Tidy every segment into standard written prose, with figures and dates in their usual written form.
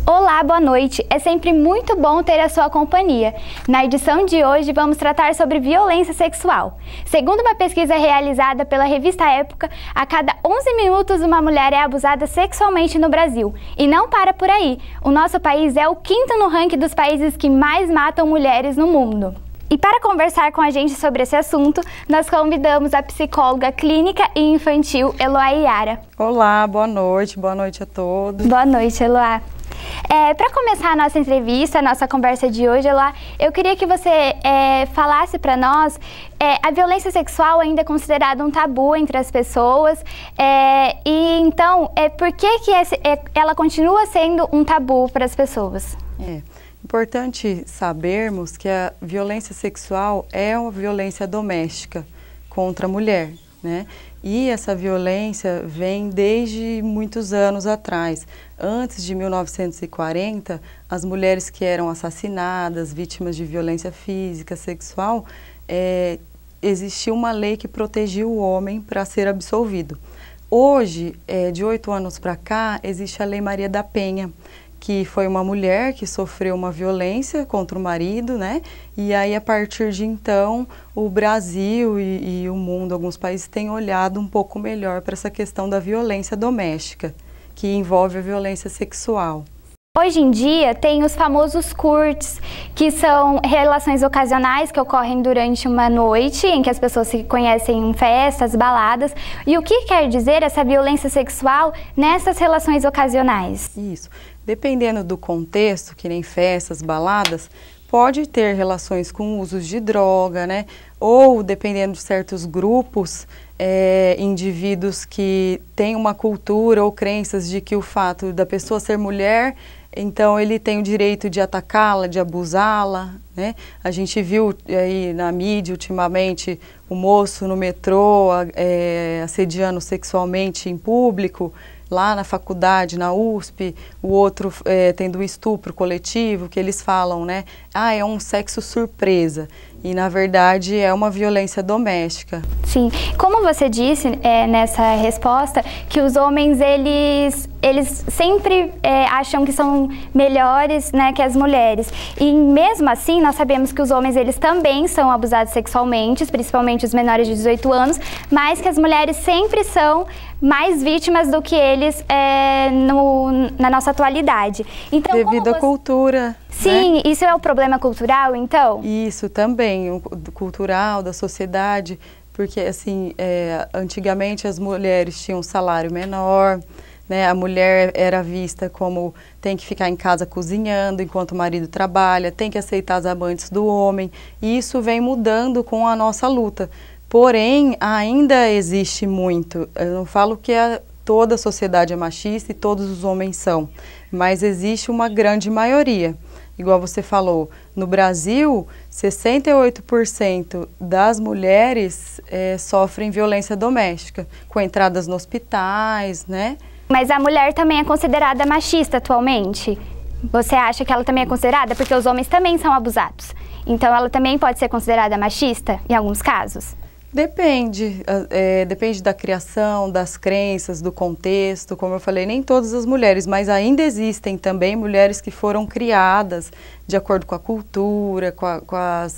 Olá, boa noite. É sempre muito bom ter a sua companhia. Na edição de hoje vamos tratar sobre violência sexual. Segundo uma pesquisa realizada pela revista Época, a cada 11 minutos uma mulher é abusada sexualmente no Brasil. E não para por aí. O nosso país é o 5º no ranking dos países que mais matam mulheres no mundo. E para conversar com a gente sobre esse assunto, nós convidamos a psicóloga clínica e infantil Eloá Iara. Olá, boa noite a todos. Boa noite, Eloá. Para começar a nossa entrevista, a nossa conversa de hoje, Eloá, eu queria que você falasse para nós, a violência sexual ainda é considerada um tabu entre as pessoas, e então, por que ela continua sendo um tabu para as pessoas? Importante sabermos que a violência sexual é uma violência doméstica contra a mulher, né? E essa violência vem desde muitos anos atrás. Antes de 1940, as mulheres que eram assassinadas, vítimas de violência física, sexual, existia uma lei que protegia o homem para ser absolvido. Hoje, de 8 anos para cá, existe a Lei Maria da Penha, que foi uma mulher que sofreu uma violência contra o marido, né? E aí, a partir de então, o Brasil e o mundo, alguns países, têm olhado um pouco melhor para essa questão da violência doméstica, que envolve a violência sexual. Hoje em dia, tem os famosos CURTs, que são relações ocasionais que ocorrem durante uma noite, em que as pessoas se conhecem em festas, baladas. E o que quer dizer essa violência sexual nessas relações ocasionais? Isso. Dependendo do contexto, que nem festas, baladas, pode ter relações com usos de droga, né? Ou, dependendo de certos grupos, indivíduos que têm uma cultura ou crenças de que o fato da pessoa ser mulher, então ele tem o direito de atacá-la, de abusá-la, né? A gente viu aí na mídia ultimamente o moço no metrô assediando sexualmente em público, lá na faculdade, na USP, o outro tendo um estupro coletivo, que eles falam, né? É um sexo surpresa. E, na verdade, é uma violência doméstica. Sim. Como você disse nessa resposta, que os homens, eles sempre acham que são melhores, né, que as mulheres. E, mesmo assim, nós sabemos que os homens, eles também são abusados sexualmente, principalmente os menores de 18 anos, mas que as mulheres sempre são mais vítimas do que eles na nossa atualidade. Então, devido à cultura. Sim, né? Isso é o problema cultural, então? Isso também, o cultural, da sociedade, porque assim, antigamente as mulheres tinham um salário menor, né? A mulher era vista como tem que ficar em casa cozinhando enquanto o marido trabalha, tem que aceitar as amantes do homem, e isso vem mudando com a nossa luta. Porém, ainda existe muito, eu não falo que toda a sociedade é machista e todos os homens são, mas existe uma grande maioria. Igual você falou, no Brasil, 68% das mulheres sofrem violência doméstica, com entradas nos hospitais, né? Mas a mulher também é considerada machista atualmente? Você acha que ela também é considerada? Porque os homens também são abusados. Então ela também pode ser considerada machista em alguns casos? Depende, depende da criação, das crenças, do contexto, como eu falei, nem todas as mulheres, mas ainda existem também mulheres que foram criadas de acordo com a cultura, com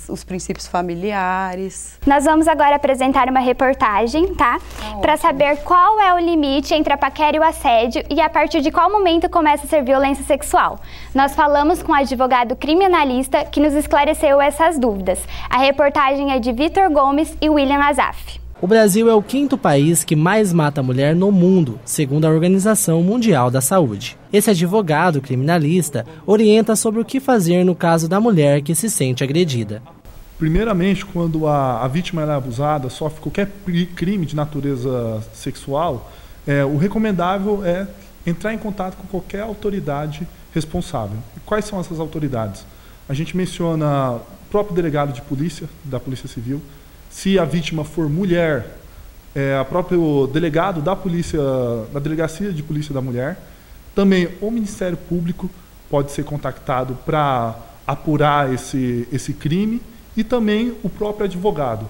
os princípios familiares. Nós vamos agora apresentar uma reportagem, tá? Para saber qual é o limite entre a paquera e o assédio e a partir de qual momento começa a ser violência sexual. Nós falamos com o advogado criminalista que nos esclareceu essas dúvidas. A reportagem é de Vitor Gomes e William Azaf. O Brasil é o 5º país que mais mata a mulher no mundo, segundo a Organização Mundial da Saúde. Esse advogado criminalista orienta sobre o que fazer no caso da mulher que se sente agredida. Primeiramente, quando a vítima é abusada, sofre qualquer crime de natureza sexual, o recomendável é entrar em contato com qualquer autoridade responsável. E quais são essas autoridades? A gente menciona o próprio delegado de polícia, da Polícia Civil. Se a vítima for mulher, o próprio delegado da Delegacia de Polícia da Mulher. Também o Ministério Público pode ser contactado para apurar esse crime e também o próprio advogado.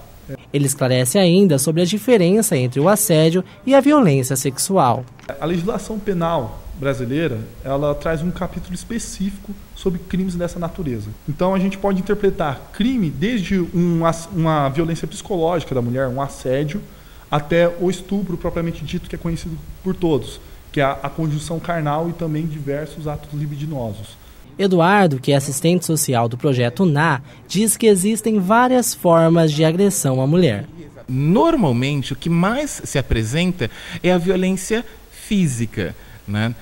Ele esclarece ainda sobre a diferença entre o assédio e a violência sexual. A legislação penal brasileira, ela traz um capítulo específico sobre crimes dessa natureza. Então a gente pode interpretar crime desde uma violência psicológica da mulher, um assédio, até o estupro propriamente dito, que é conhecido por todos, que é a conjunção carnal e também diversos atos libidinosos. Eduardo, que é assistente social do projeto NA, diz que existem várias formas de agressão à mulher. Normalmente, o que mais se apresenta é a violência física, né?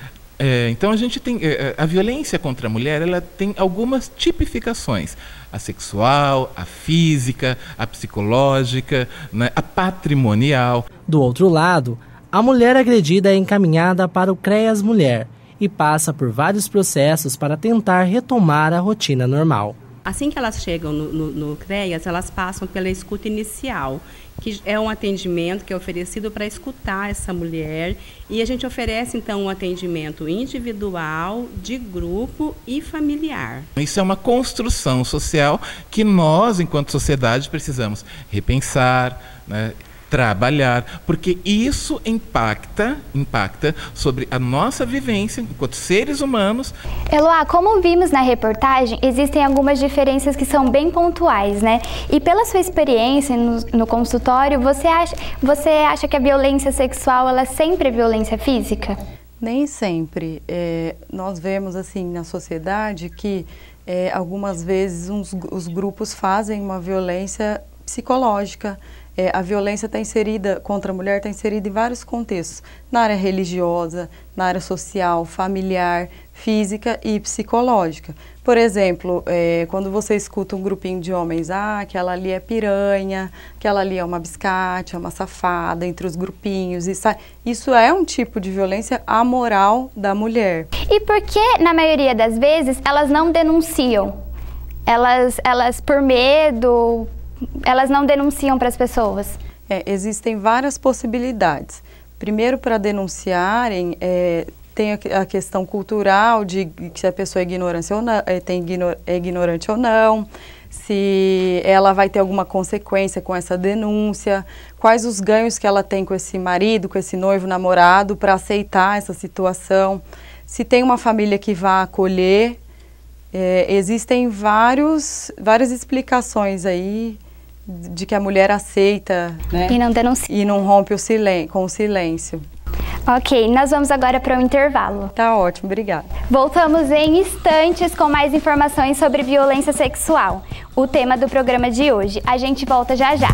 Então a gente tem a violência contra a mulher, ela tem algumas tipificações: a sexual, a física, a psicológica, né? A patrimonial. Do outro lado, a mulher agredida é encaminhada para o CREAS Mulher e passa por vários processos para tentar retomar a rotina normal. Assim que elas chegam no CREAS, elas passam pela escuta inicial, que é um atendimento que é oferecido para escutar essa mulher, e a gente oferece então um atendimento individual, de grupo e familiar. Isso é uma construção social que nós, enquanto sociedade, precisamos repensar, né? Trabalhar, porque isso impacta sobre a nossa vivência enquanto seres humanos. Eloá, como vimos na reportagem, existem algumas diferenças que são bem pontuais, né? E pela sua experiência no consultório, você acha que a violência sexual, ela sempre é violência física? Nem sempre. Nós vemos assim na sociedade que algumas vezes os grupos fazem uma violência psicológica. A violência contra a mulher está inserida em vários contextos, na área religiosa, na área social, familiar, física e psicológica. Por exemplo, quando você escuta um grupinho de homens, aquela ali é piranha, aquela ali é uma biscate, é uma safada, entre os grupinhos, isso é um tipo de violência amoral da mulher. E por que, na maioria das vezes, elas não denunciam? Elas por medo... Elas não denunciam para as pessoas? Existem várias possibilidades. Primeiro, para denunciarem, tem a questão cultural de se a pessoa é ignorante ou não, se ela vai ter alguma consequência com essa denúncia, quais os ganhos que ela tem com esse marido, com esse noivo, namorado, para aceitar essa situação, se tem uma família que vá acolher. Existem várias explicações aí de que a mulher aceita, né? E não denuncia. E não rompe com o silêncio. Ok, nós vamos agora para o intervalo. Tá ótimo, obrigada. Voltamos em instantes com mais informações sobre violência sexual, o tema do programa de hoje. A gente volta já já.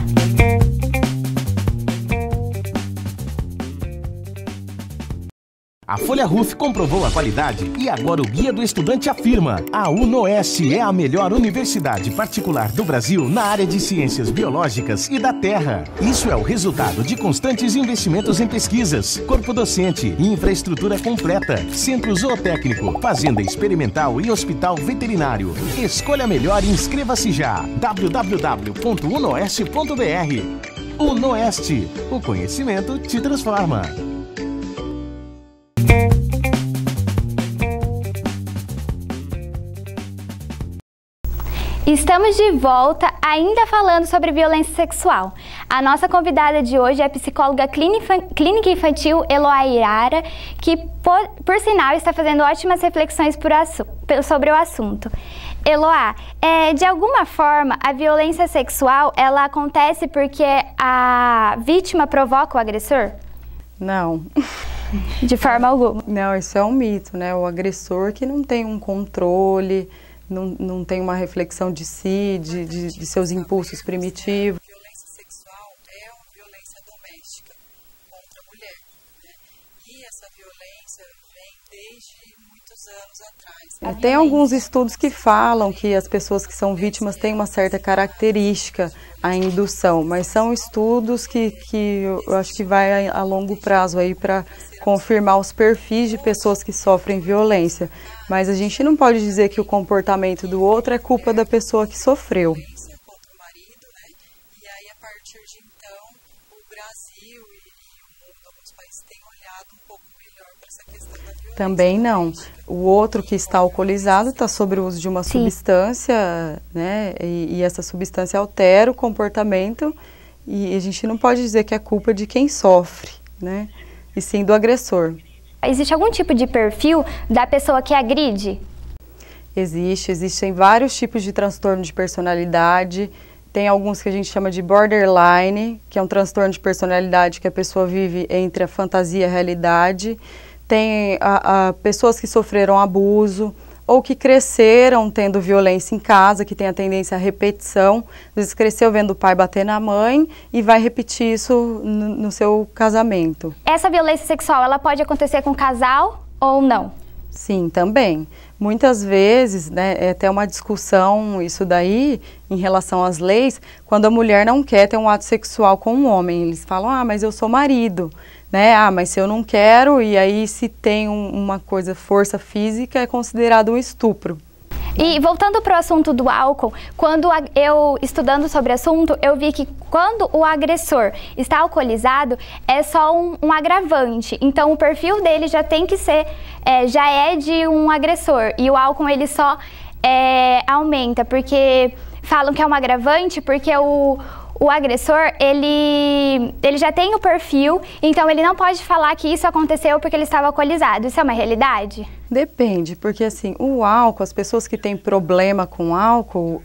A Folha Ruf comprovou a qualidade e agora o Guia do Estudante afirma: a UNOeste é a melhor universidade particular do Brasil na área de ciências biológicas e da terra. Isso é o resultado de constantes investimentos em pesquisas, corpo docente, infraestrutura completa, centro zootécnico, fazenda experimental e hospital veterinário. Escolha melhor e inscreva-se já. www.unoeste.br. UNOeste, o conhecimento te transforma. Estamos de volta, ainda falando sobre violência sexual. A nossa convidada de hoje é a psicóloga clínica infantil Eloá Irara, que, por sinal, está fazendo ótimas reflexões sobre o assunto. Eloá, de alguma forma, a violência sexual, ela acontece porque a vítima provoca o agressor? Não. De forma alguma? Não, isso é um mito, né? O agressor que não tem um controle, não tem uma reflexão de si, de seus impulsos primitivos. A violência sexual é uma violência doméstica contra a mulher, né? E essa violência vem desde muitos anos atrás. Tem alguns estudos que falam que as pessoas que são vítimas têm uma certa característica, a indução, mas são estudos que eu acho que vai a longo prazo aí para confirmar os perfis de pessoas que sofrem violência. Mas a gente não pode dizer que o comportamento do outro é culpa da pessoa que sofreu. Contra o marido, né? E aí, a partir de então, o Brasil e o mundo, alguns países têm olhado um pouco melhor para essa questão da violência. Também não. O outro que está alcoolizado está sob o uso de uma substância, né? E essa substância altera o comportamento e a gente não pode dizer que é culpa de quem sofre, né? E sim do agressor. Existe algum tipo de perfil da pessoa que agride? Existem vários tipos de transtorno de personalidade. Tem alguns que a gente chama de borderline, que é um transtorno de personalidade que a pessoa vive entre a fantasia e a realidade. Tem pessoas que sofreram abuso ou que cresceram tendo violência em casa, que tem a tendência à repetição. Às vezes cresceu vendo o pai bater na mãe e vai repetir isso no seu casamento. Essa violência sexual, ela pode acontecer com o casal ou não? Sim, também. Muitas vezes, né, é até uma discussão isso daí em relação às leis, quando a mulher não quer ter um ato sexual com um homem. Eles falam, mas eu sou marido, né? Mas se eu não quero, e aí se tem uma coisa, força física, é considerado um estupro. E voltando para o assunto do álcool, quando eu, estudando sobre o assunto, eu vi que quando o agressor está alcoolizado, é só um agravante. Então, o perfil dele já tem que ser, já é de um agressor. E o álcool, ele só aumenta, porque falam que é um agravante, porque o agressor, ele já tem o perfil, então ele não pode falar que isso aconteceu porque ele estava alcoolizado. Isso é uma realidade? Depende, porque assim, o álcool, as pessoas que têm problema com álcool,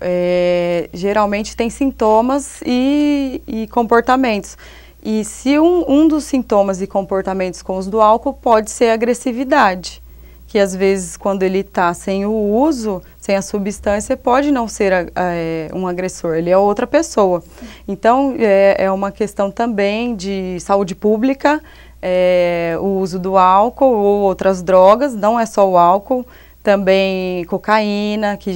geralmente têm sintomas e comportamentos. E se um dos sintomas e comportamentos com os do álcool pode ser agressividade, que às vezes quando ele está sem o uso, sem a substância, pode não ser um agressor, ele é outra pessoa. Então, é uma questão também de saúde pública, o uso do álcool ou outras drogas, não é só o álcool, também cocaína, que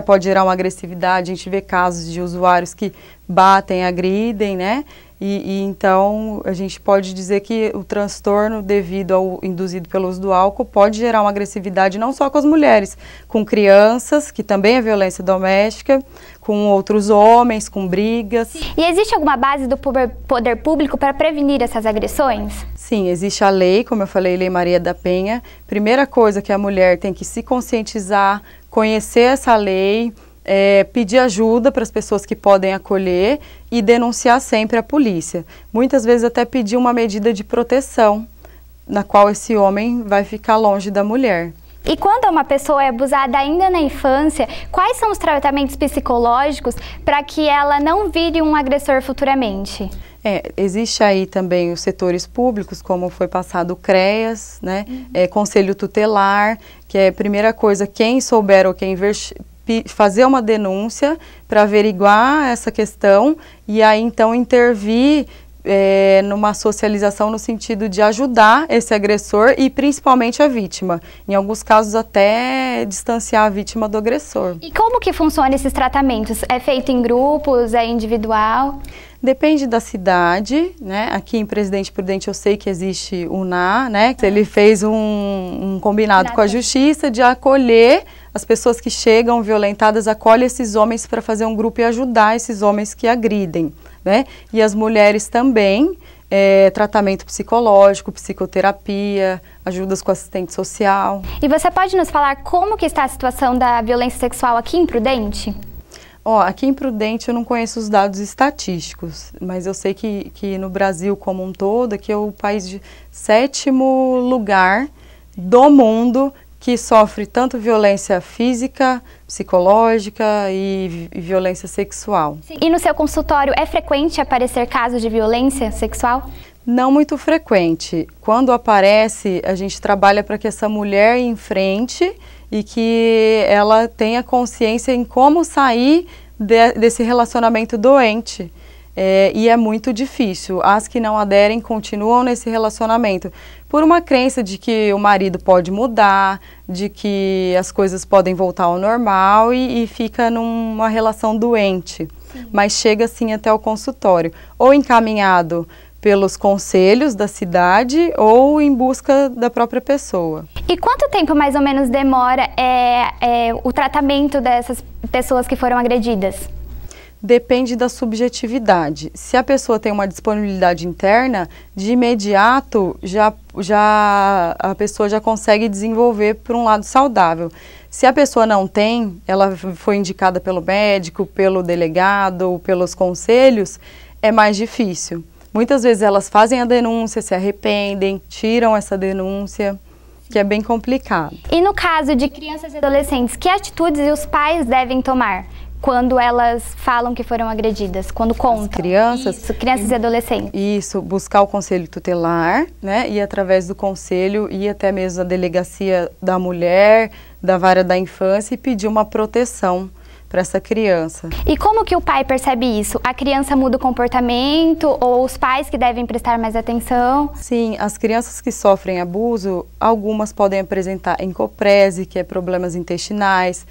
pode gerar uma agressividade. A gente vê casos de usuários que batem, agridem, né? E então a gente pode dizer que o transtorno induzido pelo uso do álcool pode gerar uma agressividade não só com as mulheres, com crianças, que também é violência doméstica, com outros homens, com brigas. E existe alguma base do poder público para prevenir essas agressões? Sim, existe a lei, como eu falei, Lei Maria da Penha. Primeira coisa que a mulher tem que se conscientizar, conhecer essa lei, pedir ajuda para as pessoas que podem acolher e denunciar sempre a polícia. Muitas vezes até pedir uma medida de proteção, na qual esse homem vai ficar longe da mulher. E quando uma pessoa é abusada ainda na infância, quais são os tratamentos psicológicos para que ela não vire um agressor futuramente? Existe aí também os setores públicos, como foi passado o CREAS, né? Conselho tutelar, que é a primeira coisa, quem souber ou quem fazer uma denúncia para averiguar essa questão e aí então intervir numa socialização no sentido de ajudar esse agressor e principalmente a vítima. Em alguns casos até distanciar a vítima do agressor. E como que funciona esses tratamentos? É feito em grupos, é individual? Depende da cidade, né? Aqui em Presidente Prudente eu sei que existe o NA, né? Ele fez um combinado com a Justiça de acolher as pessoas que chegam violentadas, acolhe esses homens para fazer um grupo e ajudar esses homens que agridem, né? E as mulheres também, tratamento psicológico, psicoterapia, ajudas com assistente social. E você pode nos falar como que está a situação da violência sexual aqui em Prudente? Aqui em Prudente eu não conheço os dados estatísticos, mas eu sei que no Brasil como um todo, aqui é o país de 7º lugar do mundo que sofre tanto violência física, psicológica e violência sexual. Sim. E no seu consultório é frequente aparecer casos de violência sexual? Não muito frequente. Quando aparece, a gente trabalha para que essa mulher enfrente e que ela tenha consciência em como sair desse relacionamento doente. E é muito difícil. As que não aderem continuam nesse relacionamento por uma crença de que o marido pode mudar, de que as coisas podem voltar ao normal e fica numa relação doente. Sim. Mas chega assim até o consultório, ou encaminhado pelos conselhos da cidade ou em busca da própria pessoa. E quanto tempo mais ou menos demora o tratamento dessas pessoas que foram agredidas? Depende da subjetividade. Se a pessoa tem uma disponibilidade interna, de imediato a pessoa já consegue desenvolver por um lado saudável. Se a pessoa não tem, ela foi indicada pelo médico, pelo delegado ou pelos conselhos, é mais difícil. Muitas vezes elas fazem a denúncia, se arrependem, tiram essa denúncia, que é bem complicado. E no caso de crianças e adolescentes, que atitudes os pais devem tomar quando elas falam que foram agredidas, quando contam? Crianças? Isso, crianças e adolescentes. Isso, buscar o conselho tutelar, né? E através do conselho ir até mesmo a delegacia da mulher, da vara da infância e pedir uma proteção para essa criança. E como que o pai percebe isso? A criança muda o comportamento ou os pais que devem prestar mais atenção? Sim, as crianças que sofrem abuso, algumas podem apresentar encoprese, que é problemas intestinais,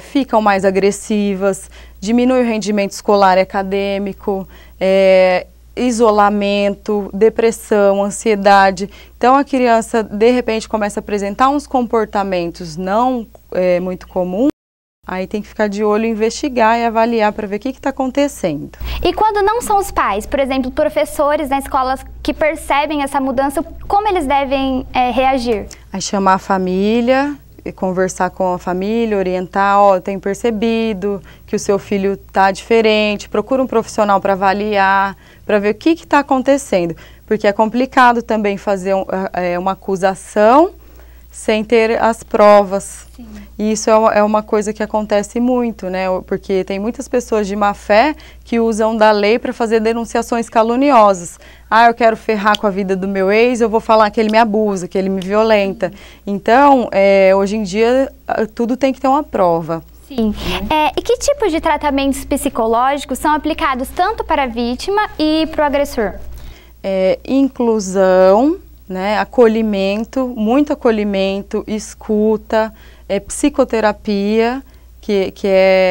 ficam mais agressivas, diminui o rendimento escolar e acadêmico, isolamento, depressão, ansiedade. Então a criança de repente começa a apresentar uns comportamentos não muito comuns. Aí tem que ficar de olho, investigar e avaliar para ver o que está acontecendo. E quando não são os pais, por exemplo, professores na escola que percebem essa mudança, como eles devem reagir? Aí chamar a família, conversar com a família, orientar, ó, eu tenho percebido que o seu filho está diferente, procura um profissional para avaliar, para ver o que está acontecendo. Porque é complicado também fazer uma acusação sem ter as provas. Sim. E isso é uma coisa que acontece muito, né? Porque tem muitas pessoas de má fé que usam da lei para fazer denunciações caluniosas. Ah, eu quero ferrar com a vida do meu ex, eu vou falar que ele me abusa, que ele me violenta. Então, hoje em dia, tudo tem que ter uma prova. Sim. E que tipos de tratamentos psicológicos são aplicados tanto para a vítima e para o agressor? Inclusão, né, acolhimento, muito acolhimento, escuta, psicoterapia, que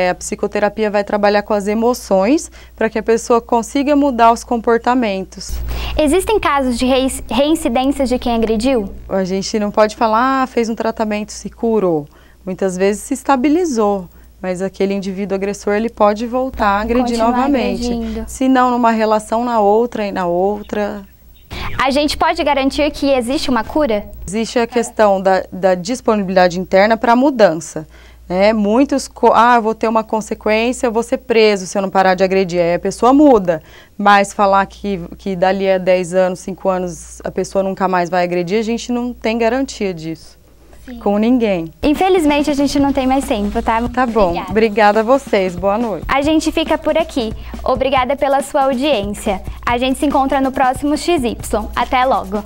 a psicoterapia vai trabalhar com as emoções para que a pessoa consiga mudar os comportamentos. Existem casos de reincidências de quem agrediu? A gente não pode falar, fez um tratamento, se curou. Muitas vezes se estabilizou, mas aquele indivíduo agressor ele pode voltar a agredir novamente. Se não numa relação, na outra e na outra. A gente pode garantir que existe uma cura? Existe a questão da disponibilidade interna para a mudança. Muitos, eu vou ter uma consequência, eu vou ser preso se eu não parar de agredir. Aí a pessoa muda, mas falar que dali a 10 anos, 5 anos, a pessoa nunca mais vai agredir, a gente não tem garantia disso. Sim. Com ninguém. Infelizmente a gente não tem mais tempo, tá? Tá bom, obrigada a vocês, boa noite. A gente fica por aqui. Obrigada pela sua audiência. A gente se encontra no próximo XY. Até logo!